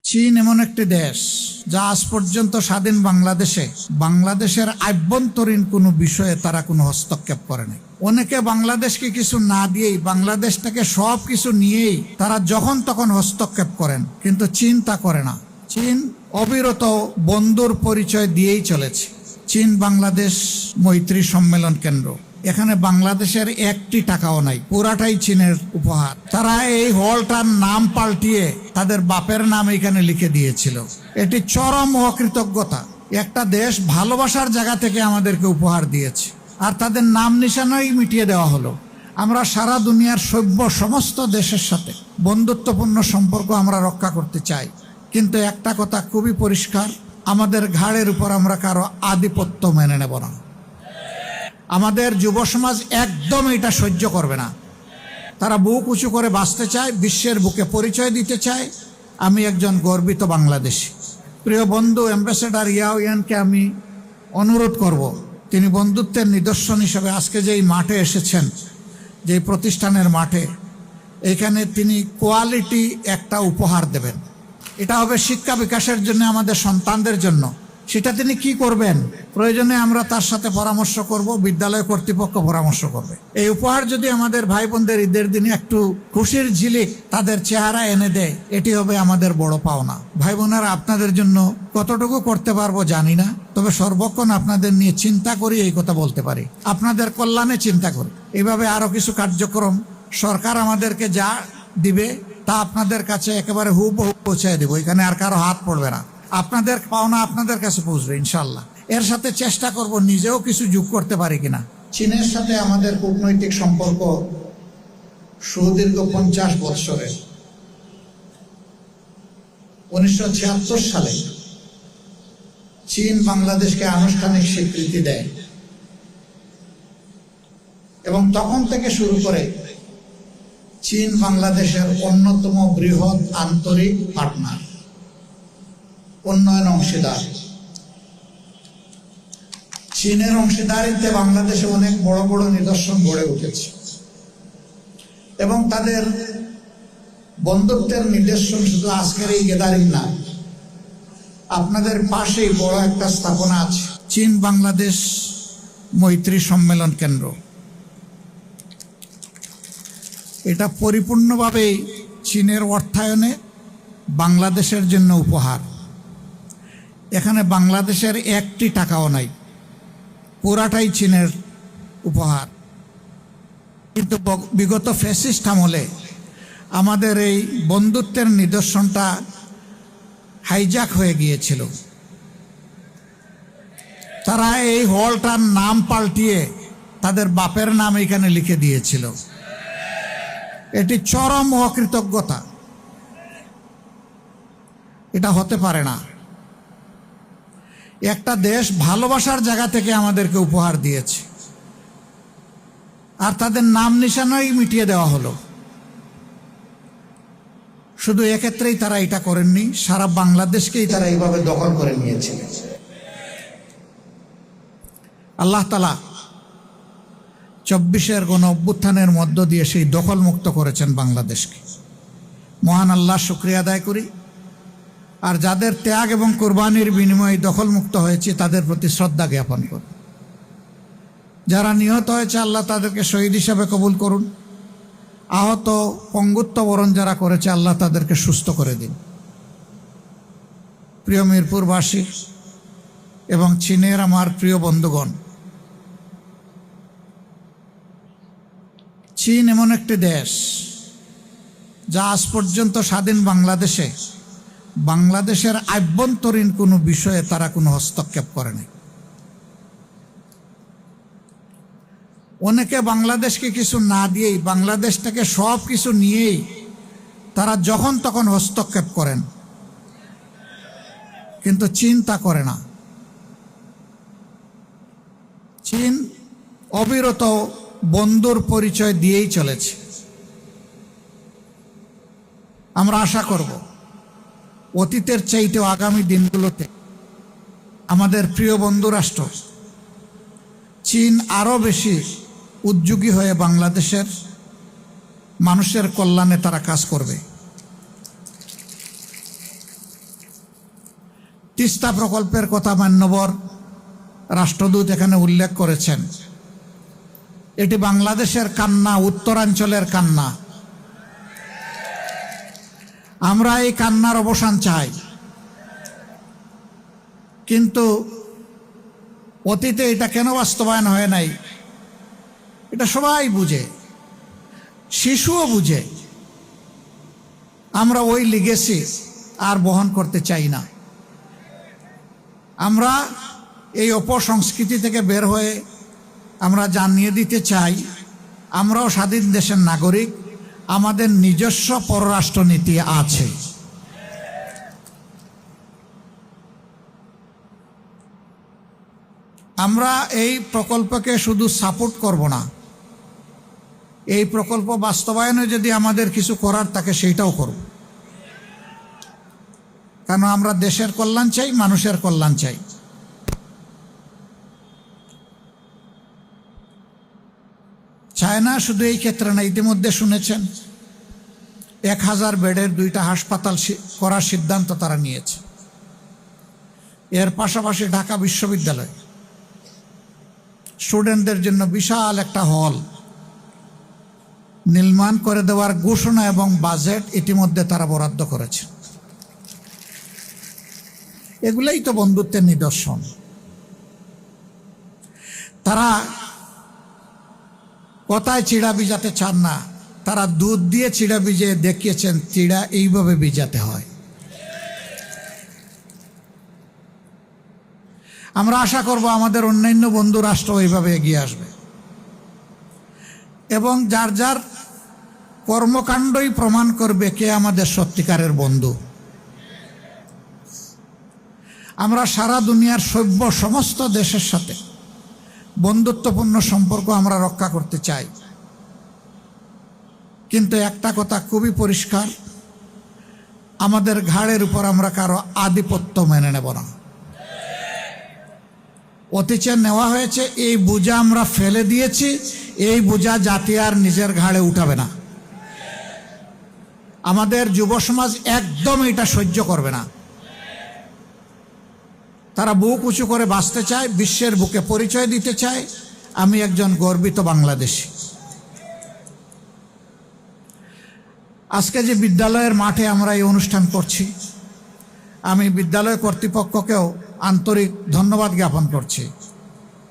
চীন এমন একটি দেশ যা আজ পর্যন্ত স্বাধীন বাংলাদেশের আভ্যন্তরীণ কোনো বিষয়ে তারা কোনো হস্তক্ষেপ করে নাই। অনেকে বাংলাদেশকে কিছু না দিয়েই, বাংলাদেশ থেকে সব কিছু নিয়েই তারা যখন তখন হস্তক্ষেপ করেন, কিন্তু চীন তা করে না। চীন অবিরত বন্ধুর পরিচয় দিয়েই চলেছে। চীন বাংলাদেশ মৈত্রী সম্মেলন কেন্দ্র, এখানে বাংলাদেশের একটি টাকাও নাই, পুরাটাই চীনের উপহার। তারা এই হলটার নাম পাল্টিয়ে তাদের বাপের নাম এখানে লিখে দিয়েছিল। এটি চরম অকৃতজ্ঞতা। একটা দেশ ভালোবাসার জায়গা থেকে আমাদেরকে উপহার দিয়েছে, আর তাদের নাম নিশানাই মিটিয়ে দেওয়া হলো। আমরা সারা দুনিয়ার সভ্য সমস্ত দেশের সাথে বন্ধুত্বপূর্ণ সম্পর্ক আমরা রক্ষা করতে চাই, কিন্তু একটা কথা খুবই পরিষ্কার, আমাদের ঘাড়ের উপর আমরা কারো আধিপত্য মেনে নেব না। আমাদের যুব সমাজ একদম এটা সহ্য করবে না। তারা বুক উঁচু করে বাঁচতে চায়, বিশ্বের বুকে পরিচয় দিতে চায়, আমি একজন গর্বিত বাংলাদেশী। প্রিয় বন্ধু অ্যাম্বাসেডর ইয়াওয়ানকে আমি অনুরোধ করব, তিনি বন্ধুত্বের নিদর্শন হিসেবে আজকে যেই মাঠে এসেছেন, যেই প্রতিষ্ঠানের মাঠে, এখানে তিনি কোয়ালিটি একটা উপহার দেবেন। এটা হবে শিক্ষা বিকাশের জন্য, আমাদের সন্তানদের জন্য। সেটা তিনি কি করবেন, প্রয়োজনে আমরা তার সাথে পরামর্শ করব, বিদ্যালয় কর্তৃপক্ষ পরামর্শ করবে। এই উপহার যদি আমাদের ভাই বোনদের ঈদের দিনে একটু খুশির ঝিলিক তাদের চেহারা এনে দেয়, এটি হবে আমাদের বড় পাওনা। ভাই বোনেরা, আপনাদের জন্য কতটুকু করতে পারবো জানি না, তবে সর্বক্ষণ আপনাদের নিয়ে চিন্তা করি, এই কথা বলতে পারি, আপনাদের কল্যাণে চিন্তা করি। এইভাবে আরো কিছু কার্যক্রম সরকার আমাদেরকে যা দিবে তা আপনাদের কাছে একেবারে হুবহু পৌঁছে দেবো। এখানে আর কারো হাত পড়বে না, আপনাদের পাওনা আপনাদের কাছে পৌঁছবে ইনশাল্লাহ। এর সাথে চেষ্টা করব নিজেও কিছু যোগ করতে পারি কিনা। চীনের সাথে আমাদের কূটনৈতিক সম্পর্ক সুদীর্ঘ 50 বৎসরের। 1976 সালে চীন বাংলাদেশকে আনুষ্ঠানিক স্বীকৃতি দেয়, এবং তখন থেকে শুরু করে চীন বাংলাদেশের অন্যতম বৃহৎ আন্তরিক পার্টনার, উন্নয়ন অংশীদার। চীনের অংশীদারিত্বে বাংলাদেশে অনেক বড় বড় নিদর্শন গড়ে উঠেছে, এবং তাদের বন্ধুত্বের নিদর্শন শুধু আজকের এই গ্যাদারিং না, আপনাদের পাশেই বড় একটা স্থাপনা আছে, চীন বাংলাদেশ মৈত্রী সম্মেলন কেন্দ্র। এটা পরিপূর্ণভাবে চীনের অর্থায়নে বাংলাদেশের জন্য উপহার। এখানে বাংলাদেশের একটি টাকাও নাই, পুরাটাই চীনের উপহার। কিন্তু বিগত ফ্যাসিস্ট আমলে আমাদের এই বন্ধুত্বের নিদর্শনটা হাইজ্যাক হয়ে গিয়েছিল। তারা এই হলটার নাম পাল্টিয়ে তাদের বাপের নাম এখানে লিখে দিয়েছিল। এটি চরম অকৃতজ্ঞতা। এটা হতে পারে না। একটা দেশ ভালোবাসার জায়গা থেকে আমাদেরকে উপহার দিয়েছে, আর তাদের নাম নিশানাই মিটিয়ে দেওয়া হলো। শুধু এক্ষেত্রেই তারা এটা করেননি, সারা বাংলাদেশকেই তারা এইভাবে দখল করে নিয়েছে। আল্লাহ তাআলা 24-এর গণ অভ্যুত্থানের মধ্য দিয়ে সেই দখল মুক্ত করেছেন বাংলাদেশকে। মহান আল্লাহ শুকরিয়া আদায় করি, আর যাদের ত্যাগ এবং কোরবানির বিনিময়ে দখলমুক্ত হয়েছে তাদের প্রতি শ্রদ্ধা জ্ঞাপন করুন। যারা নিহত হয়েছে আল্লাহ তাদেরকে শহীদ হিসাবে কবুল করুন। আহত পঙ্গুত্ব বরণ যারা করেছে আল্লাহ তাদেরকে সুস্থ করে দিন। প্রিয় মিরপুরবাসী এবং চীনের আমার প্রিয় বন্ধুগণ, চীন এমন একটি দেশ যা আজ পর্যন্ত স্বাধীন বাংলাদেশের আভ্যন্তরীণ কোনো বিষয়ে তারা কোনো হস্তক্ষেপ করে নাই। অনেকে বাংলাদেশকে কিছু না দিয়েই, বাংলাদেশ থেকে সব কিছু নিয়েই তারা যখন তখন হস্তক্ষেপ করেন, কিন্তু চীন তা করে না। চীন অবিরত বন্ধুর পরিচয় দিয়েই চলেছে। আমরা আশা করব অতীতের চাইতেও আগামী দিনগুলোতে আমাদের প্রিয় বন্ধু রাষ্ট্র চীন আরো বেশি উদ্যোগী হয়ে বাংলাদেশের মানুষের কল্যাণে তারা কাজ করবে। তিস্তা প্রকল্পের কথা মান্যবর রাষ্ট্রদূত এখানে উল্লেখ করেছেন। এটি বাংলাদেশের কান্না, উত্তরাঞ্চলের কান্না। আমরা এই কান্নার অবসান চাই, কিন্তু অতীতে এটা কেন বাস্তবায়ন হয় নাই এটা সবাই বুঝে, শিশুও বুঝে। আমরা ওই লিগেসি আর বহন করতে চাই না। আমরা এই অপসংস্কৃতি থেকে বের হয়ে আমরা জানিয়ে দিতে চাই, আমরাও স্বাধীন দেশের নাগরিক, আমাদের নিজস্ব পররাষ্ট্রনীতি আছে। আমরা এই প্রকল্পকে শুধু সাপোর্ট করব না, এই প্রকল্প বাস্তবায়নে যদি আমাদের কিছু করার থাকে সেইটাও করব। কারণ আমরা দেশের কল্যাণ চাই, মানুষের কল্যাণ চাই। চায় না শুধু এই ক্ষেত্রে না, ইতিমধ্যে শুনেছেন 1000 বেডের 2টা হাসপাতাল করার সিদ্ধান্ত তারা নিয়েছে। এর পাশাপাশি ঢাকা বিশ্ববিদ্যালয় স্টুডেন্টদের জন্য বিশাল একটা হল নির্মাণ করে দেওয়ার ঘোষণা এবং বাজেট ইতিমধ্যে তারা বরাদ্দ করেছে। এগুলোই তো বন্ধুত্বের নিদর্শন। তারা কথায় চিড়া ভিজাতে চান না, তারা দুধ দিয়ে চিড়া ভিজিয়ে দেখিয়েছেন চিড়া এইভাবে ভিজাতে হয়। আমরা আশা করব আমাদের অন্যান্য বন্ধু রাষ্ট্র এইভাবে এগিয়ে আসবে এবং যার যার কর্মকাণ্ডই প্রমাণ করবে কে আমাদের সত্যিকারের বন্ধু। আমরা সারা দুনিয়ার সভ্য সমস্ত দেশের সাথে বন্ধুত্বপূর্ণ সম্পর্ক আমরা রক্ষা করতে চাই, কিন্তু একটা কথা খুবই পরিষ্কার, আমাদের ঘাড়ের উপর আমরা কারো আধিপত্য মেনে নেব না। অতীতে নেওয়া হয়েছে, এই বোঝা আমরা ফেলে দিয়েছি, এই বোঝা জাতি আর নিজের ঘাড়ে উঠাবে না। আমাদের যুব সমাজ একদম এটা সহ্য করবে না। তারা বুক উঁচু করে বাঁচতে চায়, বিশ্বের বুকে পরিচয় দিতে চায় আমি একজন গর্বিত বাংলাদেশী। আজকে যে বিদ্যালয়ের মাঠে আমরা এই অনুষ্ঠান করছি, আমি বিদ্যালয় কর্তৃপক্ষকেও আন্তরিক ধন্যবাদ জ্ঞাপন করছি,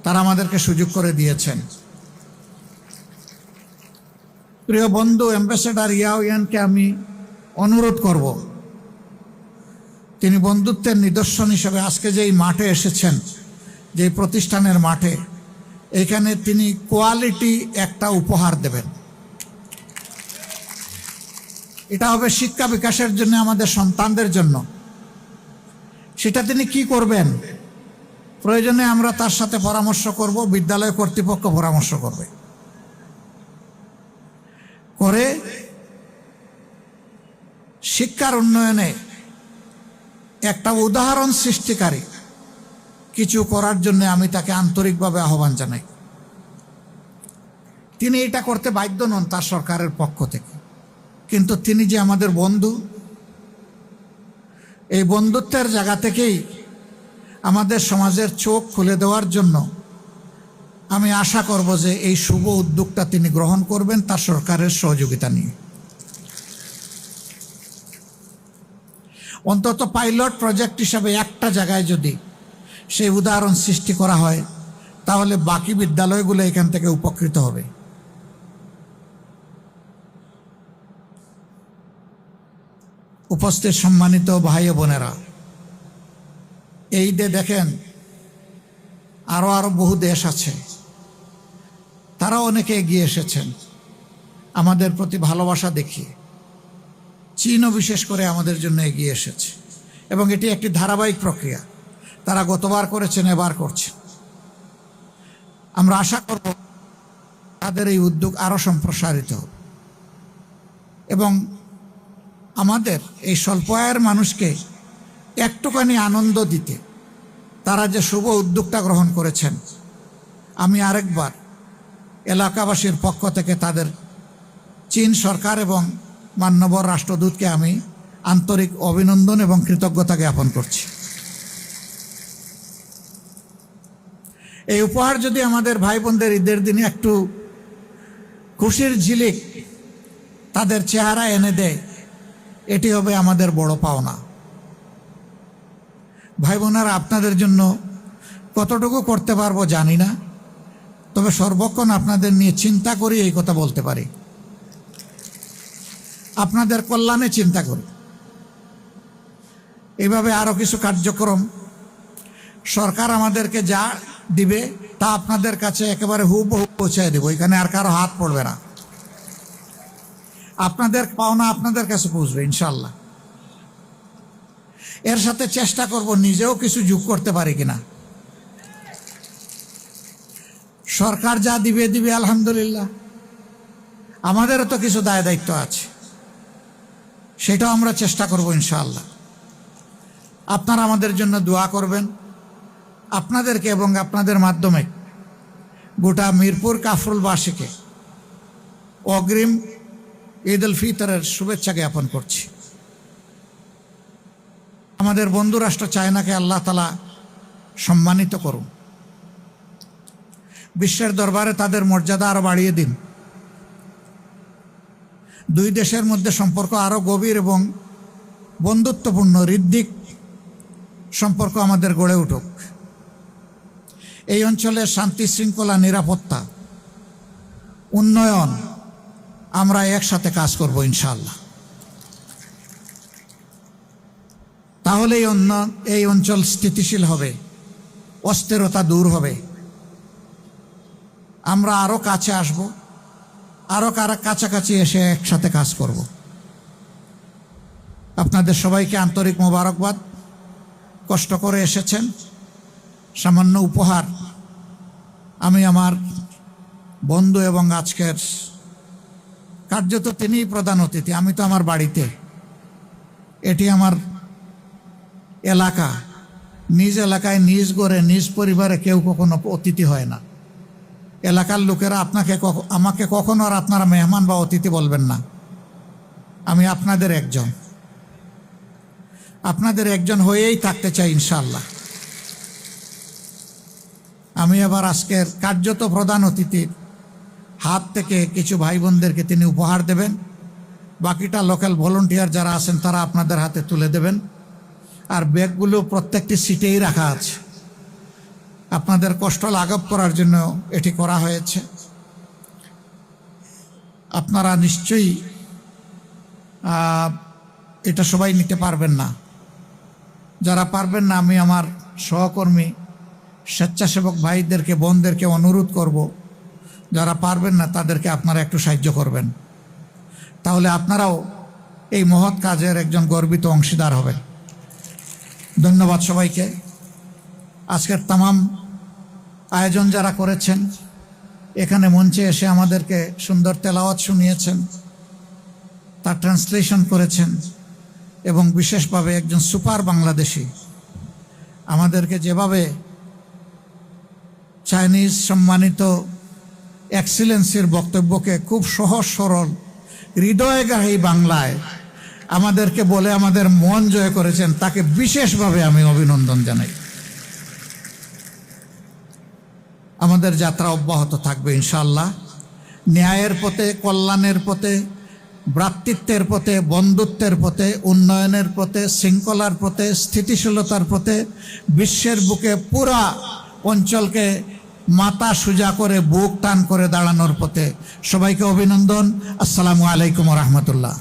তারা আমাদেরকে সুযোগ করে দিয়েছেন। প্রিয় বন্ধু অ্যাম্বাসেডর ইয়াওয়ানকে আমি অনুরোধ করব, তিনি বন্ধুত্বের নিদর্শন হিসেবে আজকে যেই মাঠে এসেছেন, যেই প্রতিষ্ঠানের মাঠে, এখানে তিনি কোয়ালিটি একটা উপহার দেবেন। এটা হবে শিক্ষা বিকাশের জন্য, আমাদের সন্তানদের জন্য। সেটা তিনি কি করবেন, প্রয়োজনে আমরা তার সাথে পরামর্শ করব, বিদ্যালয় কর্তৃপক্ষ পরামর্শ করবে, করে শিক্ষার উন্নয়নে একটা উদাহরণ সৃষ্টিকারী কিছু করার জন্য আমি তাকে আন্তরিকভাবে আহ্বান জানাই। তিনি এটা করতে বাধ্য নন তার সরকারের পক্ষ থেকে, কিন্তু তিনি যে আমাদের বন্ধু, এই বন্ধুত্বের জায়গা থেকেই আমাদের সমাজের চোখ খুলে দেওয়ার জন্য আমি আশা করব যে এই শুভ উদ্যোগটা তিনি গ্রহণ করবেন তার সরকারের সহযোগিতা নিয়ে। অন্তত পাইলট প্রজেক্ট হিসাবে একটা জায়গায় যদি সেই উদাহরণ সৃষ্টি করা হয়, তাহলে বাকি বিদ্যালয়গুলো এখান থেকে উপকৃত হবে। উপস্থিত সম্মানিত ভাই ও বোনেরা, এই দেখেন আরো বহু দেশ আছে, তারাও অনেকে এগিয়ে এসেছেন আমাদের প্রতি ভালোবাসা দেখিয়ে। চীনও বিশেষ করে আমাদের জন্য এগিয়ে এসেছে এবং এটি একটি ধারাবাহিক প্রক্রিয়া। তারা গতবার করেছেন, এবার করছে। আমরা আশা করব তাদের এই উদ্যোগ আরো সম্প্রসারিত হবে এবং আমাদের এই স্বল্প আয়ের মানুষকে একটুখানি আনন্দ দিতে তারা যে শুভ উদ্যোগটা গ্রহণ করেছেন, আমি আরেকবার এলাকাবাসীর পক্ষ থেকে তাদের চীন সরকার এবং মাননীয় রাষ্ট্রদূতকে আমি আন্তরিক অভিনন্দন এবং কৃতজ্ঞতা জ্ঞাপন করছি। এই উপহার যদি আমাদের ভাই বোনদের ঈদের দিনে একটু খুশির ঝিলিক তাদের চেহারা এনে দেয়, এটি হবে আমাদের বড় পাওনা। ভাই বোনেরা, আপনাদের জন্য কতটুকু করতে পারবো জানি না, তবে সর্বক্ষণ আপনাদের নিয়ে চিন্তা করি, এই কথা বলতে পারি। আপনাদের কল্যাণে চিন্তা করি। এইভাবে আরো কিছু কার্যক্রম সরকার আমাদেরকে যা দিবে তা আপনাদের কাছে একেবারে হুবহু পৌঁছে দেব, এখানে আর কারো হাত পড়বে না। আপনাদের পাওনা আপনাদের কাছে পৌঁছবে ইনশাল্লাহ। এর সাথে চেষ্টা করব নিজেও কিছু যোগ করতে পারি কিনা। সরকার যা দিবে দিবে আলহামদুলিল্লাহ, আমাদেরও তো কিছু দায় দায়িত্ব আছে, সেটাও আমরা চেষ্টা করব ইনশাআল্লাহ। আপনারা আমাদের জন্য দোয়া করবেন। আপনাদেরকে এবং আপনাদের মাধ্যমে গোটা মিরপুর কাফরুলবাসীকে অগ্রিম ঈদ উল ফিতরের শুভেচ্ছা জ্ঞাপন করছি। আমাদের বন্ধু রাষ্ট্র চায়নাকে আল্লাহ তাআলা সম্মানিত করুন, বিশ্বের দরবারে তাদের মর্যাদা আরো বাড়িয়ে দিন। দুই দেশের মধ্যে সম্পর্ক আরো গভীর এবং বন্ধুত্বপূর্ণ হৃদ্যিক সম্পর্ক আমাদের গড়ে উঠুক। এই অঞ্চলের শান্তি শৃঙ্খলা, নিরাপত্তা, উন্নয়ন আমরা একসাথে কাজ করব ইনশাআল্লাহ। তাহলে এই অঞ্চল স্থিতিশীল হবে, অস্থিরতা দূর হবে, আমরা আরো কাছে আসব, আরো কাছাকাছি এসে একসাথে কাজ করব। আপনাদের সবাইকে আন্তরিক মোবারকবাদ। কষ্ট করে এসেছেন, সামান্য উপহার আমি আমার বন্ধু এবং আজকের কার্যত তিনিই প্রধান অতিথি। আমি তো আমার বাড়িতে, এটি আমার এলাকা, নিজ এলাকায় নিজ গড়ে নিজ পরিবারে কেউ কখনো অতিথি হয় না। এলাকার লোকেরা আমাকে কখনো আর আপনারা মেহমান বা অতিথি বলবেন না। আমি আপনাদের একজন হয়েই থাকতে চাই ইনশাআল্লাহ। আমি আবার আজকের কার্যত প্রধান অতিথির হাত থেকে কিছু ভাই বোনদেরকে তিনি উপহার দেবেন, বাকিটা লোকাল ভলান্টিয়ার যারা আছেন তারা আপনাদের হাতে তুলে দেবেন। আর ব্যাগগুলো প্রত্যেকটি সিটেই রাখা আছে, আপনাদের কষ্ট লাঘব করার জন্য এটি করা হয়েছে। আপনারা নিশ্চয়ই এটা সবাই নিতে পারবেন না। যারা পারবেন না, আমি আমার সহকর্মী স্বেচ্ছাসেবক ভাইদেরকে বোনদেরকে অনুরোধ করব, যারা পারবেন না তাদেরকে আপনারা একটু সাহায্য করবেন, তাহলে আপনারাও এই মহৎ কাজের একজন গর্বিত অংশীদার হবেন। ধন্যবাদ সবাইকে। আজকের তামাম আয়োজন যারা করেছেন, এখানে মঞ্চে এসে আমাদেরকে সুন্দর তেলাওয়াত শুনিয়েছেন, তার ট্রান্সলেশন করেছেন, এবং বিশেষভাবে একজন সুপার বাংলাদেশি আমাদেরকে যেভাবে চাইনিজ সম্মানিত এক্সিলেন্সির বক্তব্যকে খুব সহজ সরল হৃদয়গ্রাহী বাংলায় আমাদেরকে বলে আমাদের মন জয় করেছেন, তাকে বিশেষভাবে আমি অভিনন্দন জানাই। আমাদের যাত্রা অব্যাহত থাকবে ইনশাআল্লাহ, ন্যায়ের পথে, কল্যাণের পথে, ভ্রাতৃত্বের পথে, বন্ধুত্বের পথে, উন্নয়নের পথে, শৃঙ্খলার পথে, স্থিতিশীলতার পথে, বিশ্বের বুকে পুরা অঞ্চলকে মাথা সোজা করে বুক টান করে দাঁড়ানোর পথে। সবাইকে অভিনন্দন। আসসালামু আলাইকুম ওয়া রাহমাতুল্লাহ।